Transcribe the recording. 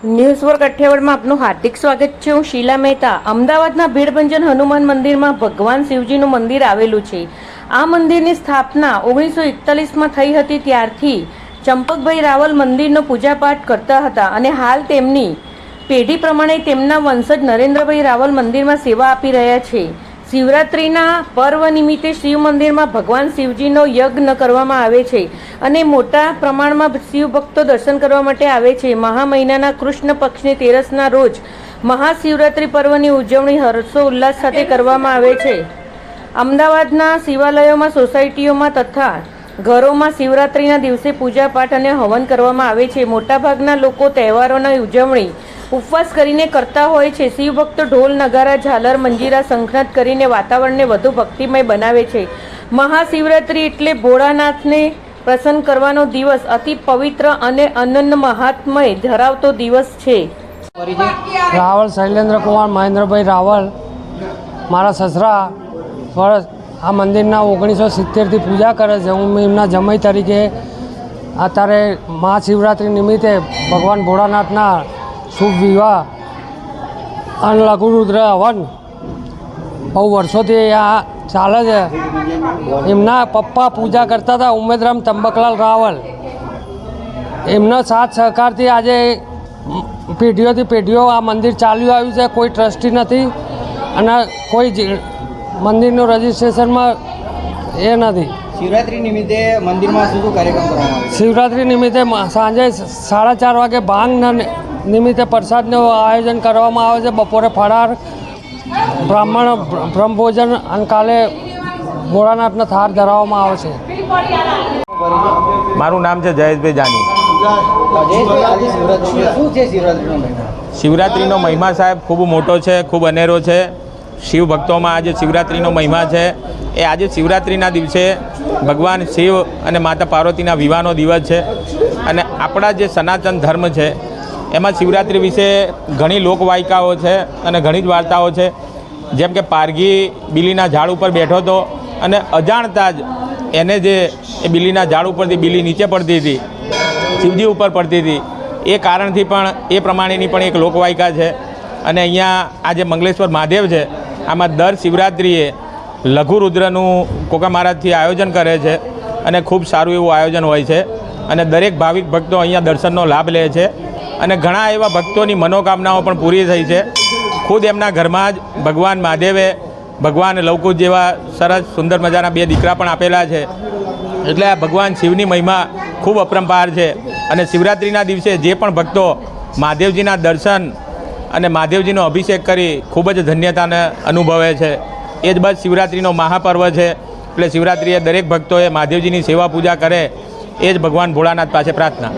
News work કાઠિયાવાડમાં આપનું હાર્દિક સ્વાગત છે। હું શીલા મહેતા। અમદાવાદના ભીડભંજન હનુમાન મંદિરમાં ભગવાન શિવજીનું મંદિર આવેલું છે। આ મંદિરની સ્થાપના 1941માં થઈ હતી। ત્યારથી ચંપકભાઈ રાવલ મંદિરનો પૂજાપાઠ કરતા હતા અને હાલ તેમની પેઢી પ્રમાણે તેમના વંશજ નરેન્દ્રભાઈ રાવલ મંદિરમાં સેવા આપી રહ્યા છે। શિવરાત્રિના પર્વ નિમિત્તે શિવ મંદિરમાં ભગવાન શિવજીનો યજ્ઞ કરવામાં આવે છે અને મોટા પ્રમાણમાં શિવ ભક્તો દર્શન કરવા માટે આવે છે। મહા મહિનાના કૃષ્ણ પક્ષની તેરસના રોજ મહાશિવરાત્રિ પર્વની ઉજવણી હર્ષોલ્લાસ સાથે કરવામાં આવે છે। અમદાવાદના શિવાલયોમાં, સોસાયટીઓમાં તથા ઘરોમાં શિવરાત્રિના દિવસે પૂજાપાઠ અને હવન કરવામાં આવે છે। મોટાભાગના લોકો તહેવારોની ઉજવણી ઉપવાસ કરીને કરતા હોય છે। શિવ ભક્તો ઢોલ, નગારા, ઝાલર, મંજીરા, શંખનાદ કરીને વાતાવરણને વધુ ભક્તિમય બનાવે છે। મહાશિવરાત્રિ એટલે ભોળાનાથને પ્રસન્ન કરવાનો દિવસ, અતિ પવિત્ર અને અનન્ય મહાત્મય ધરાવતો દિવસ છે। રાવલ શૈલેન્દ્ર કુમાર મહેન્દ્રભાઈ રાવલ મારા સસરા વર્ષ આ મંદિરના 1970થી પૂજા કરે છે। હું એમના જમાઈ તરીકે અત્યારે મહાશિવરાત્રિ નિમિત્તે ભગવાન ભોળાનાથના શુભ વિવાહ અને લઘુરુદ્ર હવન બહુ વર્ષોથી આ ચાલે છે। એમના પપ્પા પૂજા કરતા હતા, ઉમેદરામ તંબકલાલ રાવલ। એમનો સાથ સહકારથી આજે પેઢીઓથી પેઢીઓ આ મંદિર ચાલ્યું આવ્યું છે। કોઈ ટ્રસ્ટી નથી અને કોઈ મંદિરનું રજિસ્ટ્રેશનમાં એ નથી। શિવરાત્રિ નિમિત્તે મંદિરમાં શું કાર્યક્રમ કરવામાં આવે? શિવરાત્રિ નિમિત્તે સાંજે 4:30 વાગે ભાંગના નિમિત્તે પ્રસાદનું આયોજન કરવામાં આવે છે। બપોરે ફરાર, બ્રાહ્મણ બ્રહ્મભોજન અને કાલે ભોળાનાથનો થાળ ધરાવવામાં આવે છે। મારું નામ છે જયેશભાઈ જાની। શું છે શિવરાત્રિનો મહિમા? શિવરાત્રિનો મહિમા સાહેબ ખૂબ મોટો છે, ખૂબ અનેરો છે। શિવ ભક્તોમાં આજે શિવરાત્રિનો મહિમા છે। એ આજે શિવરાત્રિના દિવસે ભગવાન શિવ અને માતા પાર્વતીના વિવાહનો દિવસ છે અને આપણા જે સનાતન ધર્મ છે એમાં શિવરાત્રિ વિશે ઘણી લોકવાયકાઓ છે અને ઘણી જ વાર્તાઓ છે। જેમ કે પારઘી બિલીના ઝાડ ઉપર બેઠો હતો અને અજાણતા જ એને જે એ બિલીના ઝાડ ઉપરથી બિલી નીચે પડતી હતી, શિવજી ઉપર પડતી હતી। એ કારણથી પણ એ પ્રમાણેની પણ એક લોકવાયકા છે। અને અહીંયા આ જે મંગલેશ્વર મહાદેવ છે, આમાં દર શિવરાત્રિએ લઘુરુદ્રનું કોકા મહારાજથી આયોજન કરે છે અને ખૂબ સારું એવું આયોજન હોય છે અને દરેક ભાવિક ભક્તો અહીંયા દર્શનનો લાભ લે છે અને ઘણા એવા ભક્તોની મનોકામનાઓ પણ પૂરી થઈ છે। ખુદ એમના ઘરમાં જ ભગવાન મહાદેવે ભગવાન લવકુશ જેવા સરસ સુંદર મજાના 2 દીકરા પણ આપેલા છે। એટલે આ ભગવાન શિવની મહિમા ખૂબ અપરંપાર છે અને શિવરાત્રિના દિવસે જે પણ ભક્તો મહાદેવજીના દર્શન અને મહાદેવજીનો અભિષેક કરી ખૂબ જ ધન્યતાને અનુભવે છે। એ જ બસ શિવરાત્રિનો મહાપર્વ છે। એટલે શિવરાત્રિએ દરેક ભક્તોએ મહાદેવજીની સેવા પૂજા કરે, એ જ ભગવાન ભોળાનાથ પાસે પ્રાર્થના।